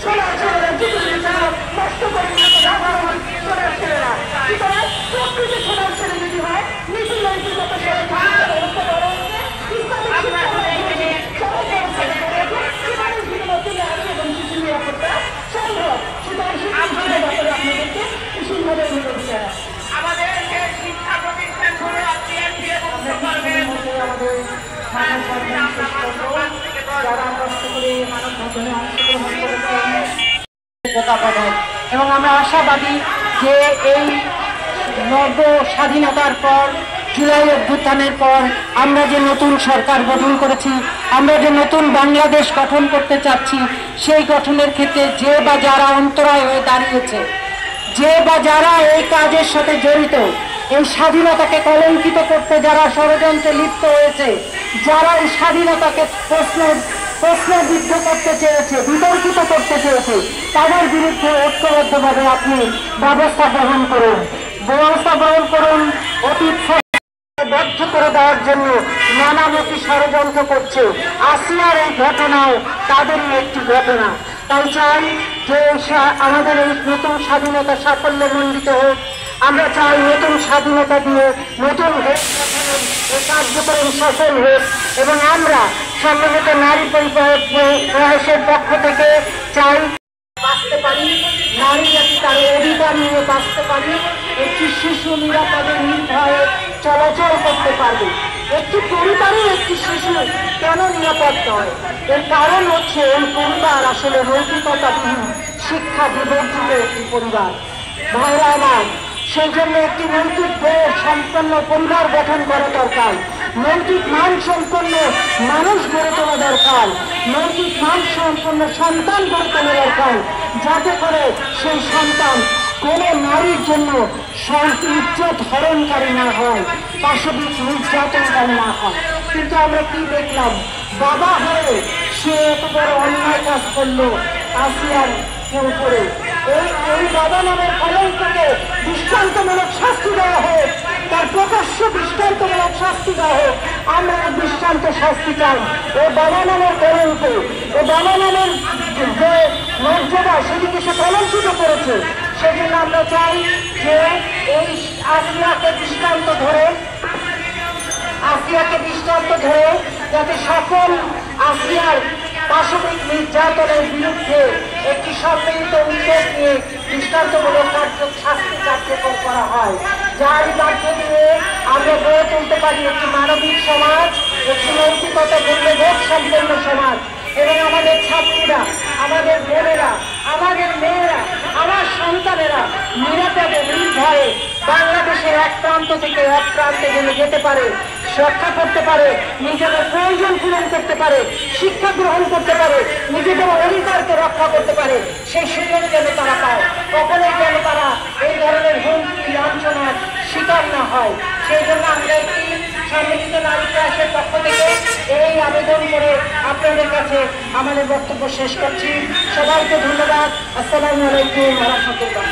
সোনার ছেলেরা নষ্ট করে সোনার ছেলেরা। সুতরাং প্রকৃত সোনার ছেলে যদি হয় নীতি নৈতিকতা আমাদের শিক্ষা প্রতিষ্ঠানগুলো এবং আমরা আশাবাদী যে এই নব স্বাধীনতার পর জুলাই অভ্যুত্থানের পর আমরা যে নতুন সরকার গঠন করেছি, আমরা যে নতুন বাংলাদেশ গঠন করতে চাচ্ছি, সেই গঠনের ক্ষেত্রে যে বা যারা অন্তরায় হয়ে দাঁড়িয়েছে, যে বা যারা এই কাজের সাথে জড়িত, এই স্বাধীনতাকে কলঙ্কিত করতে যারা ষড়যন্ত্রে লিপ্ত হয়েছে, যারা এই স্বাধীনতাকে প্রশ্নবিদ্ধ করতে চেয়েছে, বিতর্কিত করতে চেয়েছে, তাদের বিরুদ্ধে ঐক্যবদ্ধভাবে আপনি ব্যবস্থা গ্রহণ করুন। অতীত বদ্ধ করে দেওয়ার জন্য নানামুখী ষড়যন্ত্র করছে। আসিয়ার এই ঘটনাও তাদেরই একটি ঘটনা। তাই চাই যে আমাদের এই নতুন স্বাধীনতা সাফল্যমণ্ডিত হোক। আমরা চাই নতুন স্বাধীনতা দিয়ে নতুন কার্যক্রম সফল হোক এবং আমরা সম্মিলিত নারী প্রয়াসের পক্ষ থেকে চাই বাঁচতে পারি, নারী জাতি তার অধিকার নিয়ে বাঁচতে পারি, একটি শিশু নিরাপদে নির্ভয়ে চলাচল করতে পারবে। একটি পরিবারের একটি শিশু কেন নিরাপদ নয়? এর কারণ হচ্ছে এই পরিবার আসলে নৈতিকতাবিহীন, শিক্ষা বিবর্জিত একটি পরিবার। ভাইরা আমার, সেই জন্য একটি নৈতিক বোধ সম্পন্ন পরিবার গঠন করা দরকার, নৈতিক মান সম্পন্ন মানুষ গড়ে তোলা দরকার, নৈতিক মান সম্পন্ন সন্তান গড়ে তোলা দরকার, যাতে করে সেই সন্তান কোন নারীর জন্য ইজ্জত হরণকারী না হয়, পাশবিক নির্যাতনকারী না হয়। কিন্তু আমরা কি দেখলাম, বাবা হয়ে সে এত বড় অন্যায় কাজ করলো আসিয়ার উপরে। এই বাবা নামের কলঙ্ককে দৃষ্টান্তমূলক শাস্তি দেওয়া হোক, তার প্রকাশ্য দৃষ্টান্তমূলক শাস্তি দেওয়া হোক। আমরা দৃষ্টান্ত শাস্তি চাই। ও বাবা নামের কলঙ্ক, ও বাবা নামের যে মর্যাদা, সেদিকে সে কলঙ্কিত করেছে। সেজন্য আমরা চাই যে এই আসিয়াকে দৃষ্টান্ত ধরে যাতে সকল আসিয়ার পাশবিক নির্যাতনের বিরুদ্ধে একটি সম্মিলিত উদ্যোগ নিয়ে দৃষ্টান্তমূলক শাস্তি কার্যকর করা হয়, যার মধ্য দিয়ে আমরা গড়ে তুলতে পারি একটি মানবিক সমাজ, একটি নৈতিকতা মূল্যবোধ সম্পন্ন সমাজ। এবং আমাদের ছাত্রীরা, আমাদের বোনেরা, আমাদের মেয়েরা, আমার সন্তানেরা নিরাপদে নির্ভয়ে বাংলাদেশের এক প্রান্ত থেকে এক প্রান্তে যেতে পারে, রক্ষা করতে পারে, নিজেদের প্রয়োজন পূরণ করতে পারে, শিক্ষা গ্রহণ করতে পারে, নিজেদের অধিকারকে রক্ষা করতে পারে, সেই সুযোগ যেন তারা পায়। কখনোই যেন তারা এই ধরনের হুমকি লাঞ্ছনার শিকার না হয়। সেই জন্য আমরা একটি সম্মিলিত নারী প্রয়াসের পক্ষ থেকে এই আবেদন করে আপনাদের কাছে আমাদের বক্তব্য শেষ করছি। সবাইকে ধন্যবাদ। আসসালামু আলাইকুম ওয়া রাহমাতুল্লাহ।